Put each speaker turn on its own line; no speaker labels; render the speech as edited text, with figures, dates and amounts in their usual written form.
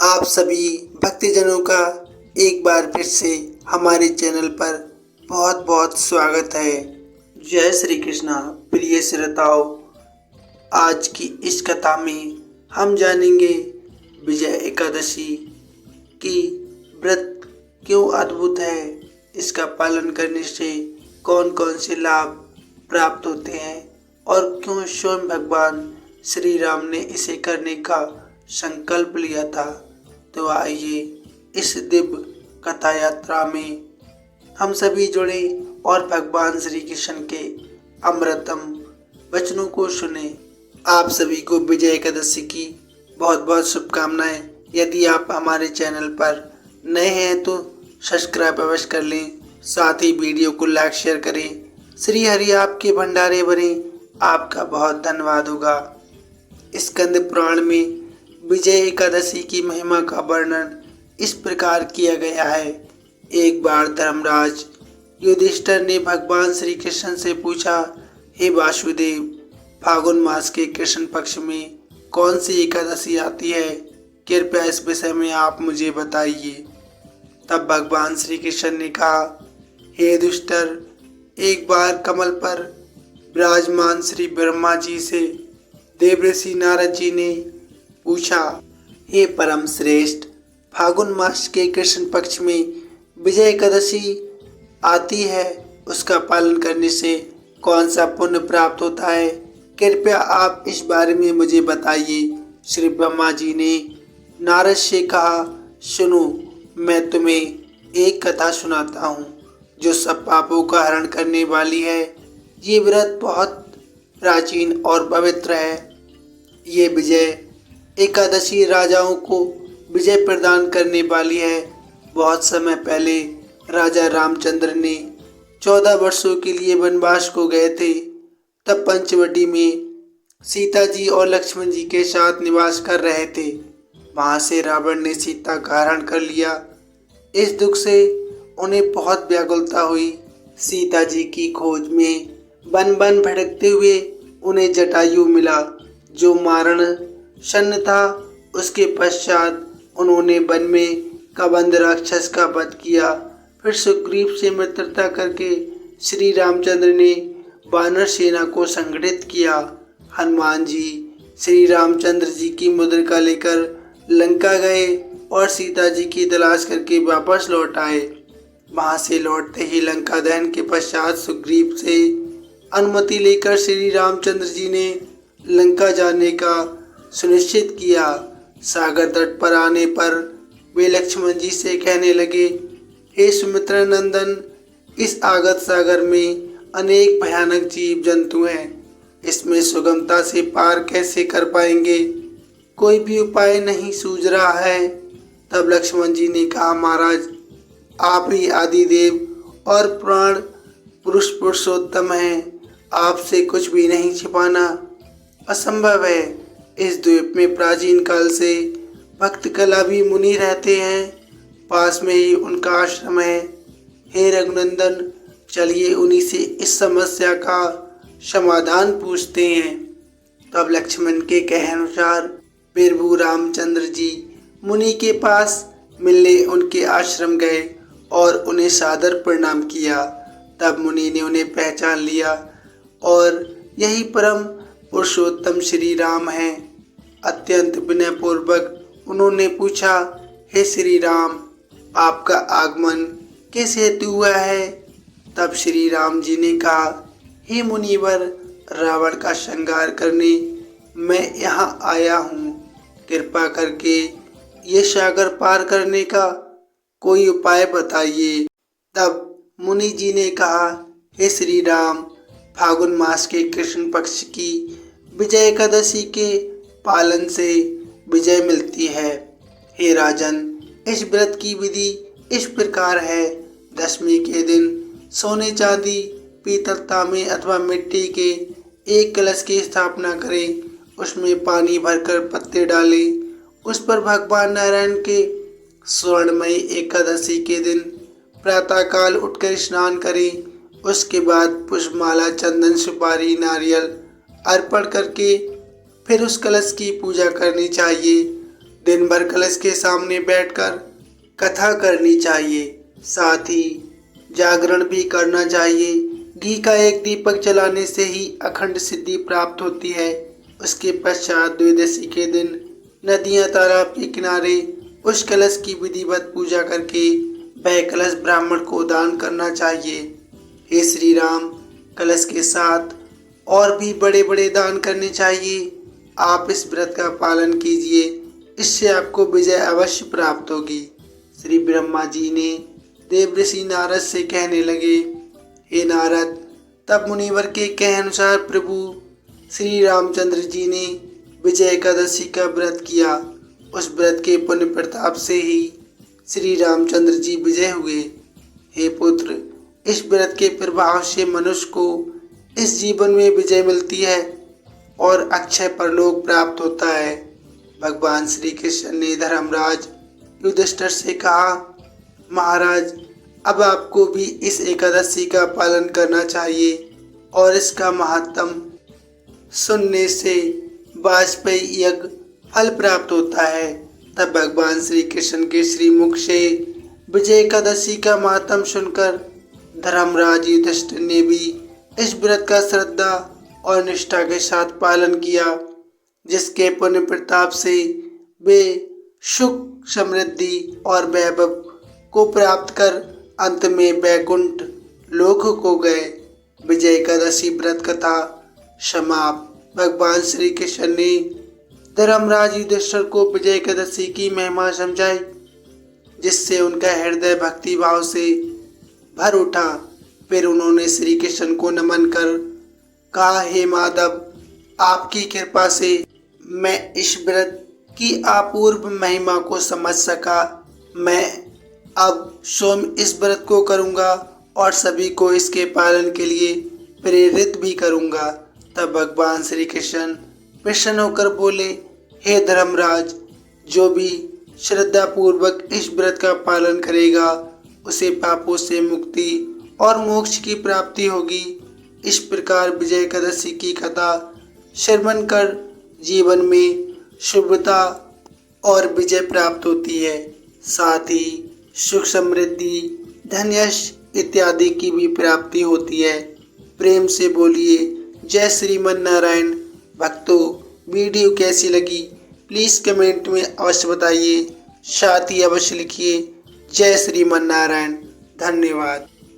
आप सभी भक्तजनों का एक बार फिर से हमारे चैनल पर बहुत बहुत स्वागत है। जय श्री कृष्णा प्रिय श्रोताओं, आज की इस कथा में हम जानेंगे विजय एकादशी की व्रत क्यों अद्भुत है, इसका पालन करने से कौन कौन से लाभ प्राप्त होते हैं और क्यों स्वयं भगवान श्री राम ने इसे करने का संकल्प लिया था। तो आइए इस दिव्य कथा यात्रा में हम सभी जुड़े और भगवान श्री कृष्ण के अमृतम वचनों को सुने। आप सभी को विजय एकादशी की बहुत बहुत शुभकामनाएं। यदि आप हमारे चैनल पर नए हैं तो सब्सक्राइब अवश्य कर लें, साथ ही वीडियो को लाइक शेयर करें। श्री हरि आपके भंडारे भरें, आपका बहुत धन्यवाद होगा। स्कंद पुराण में विजय एकादशी की महिमा का वर्णन इस प्रकार किया गया है। एक बार धर्मराज युधिष्ठिर ने भगवान श्री कृष्ण से पूछा, हे वासुदेव, फागुन मास के कृष्ण पक्ष में कौन सी एकादशी आती है? कृपया इस विषय में आप मुझे बताइए। तब भगवान श्री कृष्ण ने कहा, हे युधिष्ठिर, एक बार कमल पर विराजमान श्री ब्रह्मा जी से देवर्षि नारद जी ने पूछा, हे परम श्रेष्ठ, फागुन मास के कृष्ण पक्ष में विजय एकादशी आती है, उसका पालन करने से कौन सा पुण्य प्राप्त होता है? कृपया आप इस बारे में मुझे बताइए। श्री ब्रह्मा जी ने नारद से कहा, सुनो, मैं तुम्हें एक कथा सुनाता हूँ जो सब पापों का हरण करने वाली है। ये व्रत बहुत प्राचीन और पवित्र है। ये विजय एकादशी राजाओं को विजय प्रदान करने वाली है। बहुत समय पहले राजा रामचंद्र ने 14 वर्षों के लिए वनवास को गए थे। तब पंचवटी में सीता जी और लक्ष्मण जी के साथ निवास कर रहे थे। वहां से रावण ने सीता का हरण कर लिया। इस दुख से उन्हें बहुत व्याकुलता हुई। सीता जी की खोज में वन वन भटकते हुए उन्हें जटायु मिला, जो मारण सन्न था। उसके पश्चात उन्होंने वन में कबंध राक्षस का वध किया। फिर सुग्रीव से मित्रता करके श्री रामचंद्र ने वानर सेना को संगठित किया। हनुमान जी श्री रामचंद्र जी की मुद्रिका लेकर लंका गए और सीता जी की तलाश करके वापस लौट आए। वहां से लौटते ही लंका दहन के पश्चात सुग्रीव से अनुमति लेकर श्री रामचंद्र जी ने लंका जाने का सुनिश्चित किया। सागर तट पर आने पर वे लक्ष्मण जी से कहने लगे, हे सुमित्र नंदन, इस आगत सागर में अनेक भयानक जीव जंतु हैं। इसमें सुगमता से पार कैसे कर पाएंगे? कोई भी उपाय नहीं सूझ रहा है। तब लक्ष्मण जी ने कहा, महाराज, आप ही आदिदेव और पुराण पुरुष पुरुषोत्तम हैं। आपसे कुछ भी नहीं छिपाना असंभव है। इस द्वीप में प्राचीन काल से भक्त कलावी मुनि रहते हैं। पास में ही उनका आश्रम है। हे रघुनंदन, चलिए उन्हीं से इस समस्या का समाधान पूछते हैं। तब लक्ष्मण के कहे अनुसार प्रभु रामचंद्र जी मुनि के पास मिलने उनके आश्रम गए और उन्हें सादर प्रणाम किया। तब मुनि ने उन्हें पहचान लिया और यही परम पुरुषोत्तम श्री राम हैं। अत्यंत विनय पूर्वक उन्होंने पूछा, हे श्री राम, आपका आगमन किस हेतु हुआ है? तब श्री राम जी ने कहा, हे मुनिवर, रावण का संहार करने मैं यहाँ आया हूँ। कृपा करके ये सागर पार करने का कोई उपाय बताइए। तब मुनि जी ने कहा, हे श्री राम, फागुन मास के कृष्ण पक्ष की विजय एकादशी के पालन से विजय मिलती है। हे राजन, इस व्रत की विधि इस प्रकार है। दशमी के दिन सोने, चांदी, पीतल, तांबे अथवा मिट्टी के एक कलश की स्थापना करें। उसमें पानी भरकर पत्ते डालें। उस पर भगवान नारायण के स्वर्णमयी एकादशी के दिन प्रातःकाल उठकर स्नान करें। उसके बाद पुष्पमाला, चंदन, सुपारी, नारियल अर्पण करके फिर उस कलश की पूजा करनी चाहिए। दिन भर कलश के सामने बैठकर कथा करनी चाहिए। साथ ही जागरण भी करना चाहिए। घी का एक दीपक जलाने से ही अखंड सिद्धि प्राप्त होती है। उसके पश्चात द्वादशी के दिन नदियाँ तालाब के किनारे उस कलश की विधिवत पूजा करके वह कलश ब्राह्मण को दान करना चाहिए। हे श्री राम, कलश के साथ और भी बड़े बड़े दान करने चाहिए। आप इस व्रत का पालन कीजिए, इससे आपको विजय अवश्य प्राप्त होगी। श्री ब्रह्मा जी ने देवऋषि नारद से कहने लगे, हे नारद, तब मुनिवर के कहे अनुसार प्रभु श्री रामचंद्र जी ने विजय एकादशी का व्रत किया। उस व्रत के पुण्य प्रताप से ही श्री रामचंद्र जी विजय हुए। हे पुत्र, इस व्रत के प्रभाव से मनुष्य को इस जीवन में विजय मिलती है और अक्षय परलोक प्राप्त होता है। भगवान श्री कृष्ण ने धर्मराज युधिष्ठिर से कहा, महाराज, अब आपको भी इस एकादशी का पालन करना चाहिए और इसका महात्म सुनने से वाजपेयी यज्ञ फल प्राप्त होता है। तब भगवान श्री कृष्ण के श्रीमुख से विजय एकादशी का महात्म सुनकर धर्मराज युधिष्ठिर ने भी इस व्रत का श्रद्धा और निष्ठा के साथ पालन किया, जिसके पुण्य प्रताप से वे सुख, समृद्धि और वैभव को प्राप्त कर अंत में वैकुंठ लोक को गए। विजय एकादशी व्रत कथा समाप्त। भगवान श्री कृष्ण ने धर्मराज युधिष्ठिर को विजय एकादशी की महिमा समझाई, जिससे उनका हृदय भक्ति भाव से भर उठा। फिर उन्होंने श्री कृष्ण को नमन कर कहा, हे माधव, आपकी कृपा से मैं इस व्रत की अपूर्व महिमा को समझ सका। मैं अब स्वयं इस व्रत को करूँगा और सभी को इसके पालन के लिए प्रेरित भी करूँगा। तब भगवान श्री कृष्ण प्रसन्न होकर बोले, हे धर्मराज, जो भी श्रद्धा पूर्वक इस व्रत का पालन करेगा उसे पापों से मुक्ति और मोक्ष की प्राप्ति होगी। इस प्रकार विजय एकादशी की कथा श्रवण कर जीवन में शुभता और विजय प्राप्त होती है। साथ ही सुख, समृद्धि, धन, यश इत्यादि की भी प्राप्ति होती है। प्रेम से बोलिए जय श्रीमन नारायण। भक्तों, वीडियो कैसी लगी प्लीज़ कमेंट में अवश्य बताइए। साथ ही अवश्य लिखिए जय श्रीमन नारायण। धन्यवाद।